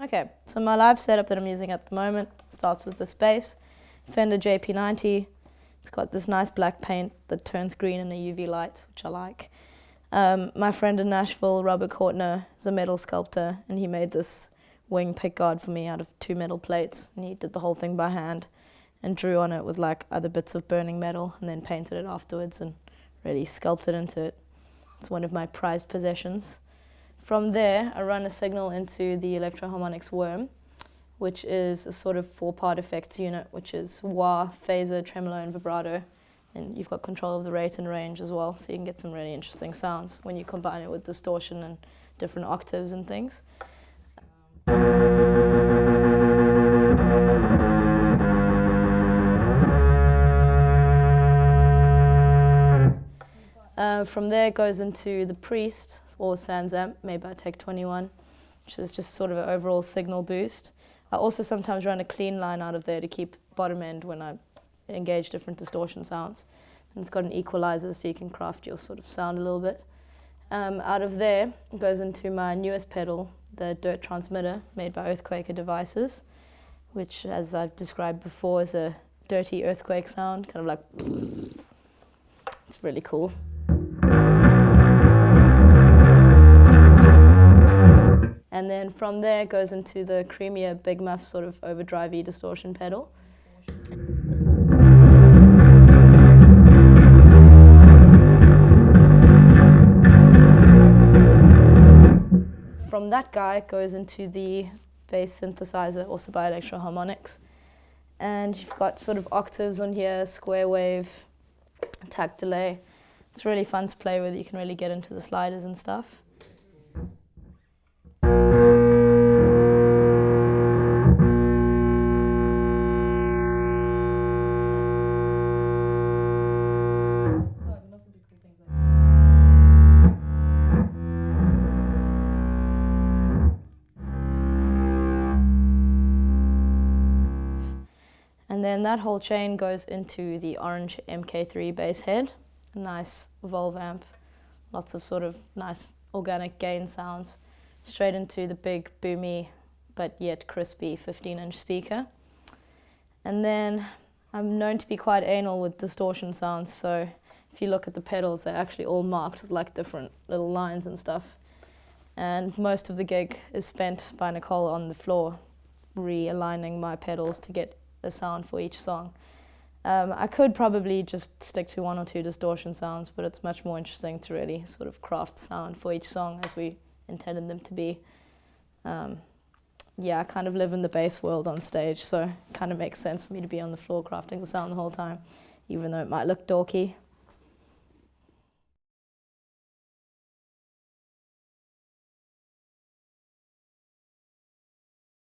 Okay, so my live setup that I'm using at the moment starts with this bass, Fender JP90. It's got this nice black paint that turns green in a UV light, which I like. My friend in Nashville, Robert Courtner, is a metal sculptor, and he made this wing pickguard for me out of 2 metal plates, and he did the whole thing by hand and drew on it with like other bits of burning metal and then painted it afterwards and really sculpted into it. It's one of my prized possessions. From there, I run a signal into the Electro-Harmonix worm, which is a sort of 4-part effects unit, which is wah, phaser, tremolo, and vibrato. And you've got control of the rate and range as well, so you can get some really interesting sounds when you combine it with distortion and different octaves and things. From there it goes into the Priest, or Sans amp, made by Tech 21, which is just sort of an overall signal boost. I also sometimes run a clean line out of there to keep bottom end when I engage different distortion sounds. And it's got an equalizer so you can craft your sort of sound a little bit. Out of there it goes into my newest pedal, the Dirt Transmitter, made by Earthquaker Devices, which, as I've described before, is a dirty earthquake sound, kind of like, it's really cool. And then from there it goes into the creamier Big Muff sort of overdrive-y distortion pedal. From that guy it goes into the bass synthesizer, also by Electro-Harmonix. And you've got sort of octaves on here, square wave, attack delay. It's really fun to play with. You can really get into the sliders and stuff. And then that whole chain goes into the orange MK3 bass head, a nice Volve amp, lots of sort of nice organic gain sounds, straight into the big boomy but yet crispy 15-inch speaker. And then I'm known to be quite anal with distortion sounds, so if you look at the pedals, they're actually all marked with like different little lines and stuff. And most of the gig is spent by Nicole on the floor realigning my pedals to get a sound for each song. I could probably just stick to 1 or 2 distortion sounds, but it's much more interesting to really sort of craft sound for each song as we intended them to be. Yeah, I kind of live in the bass world on stage, so it kind of makes sense for me to be on the floor crafting the sound the whole time, even though it might look dorky.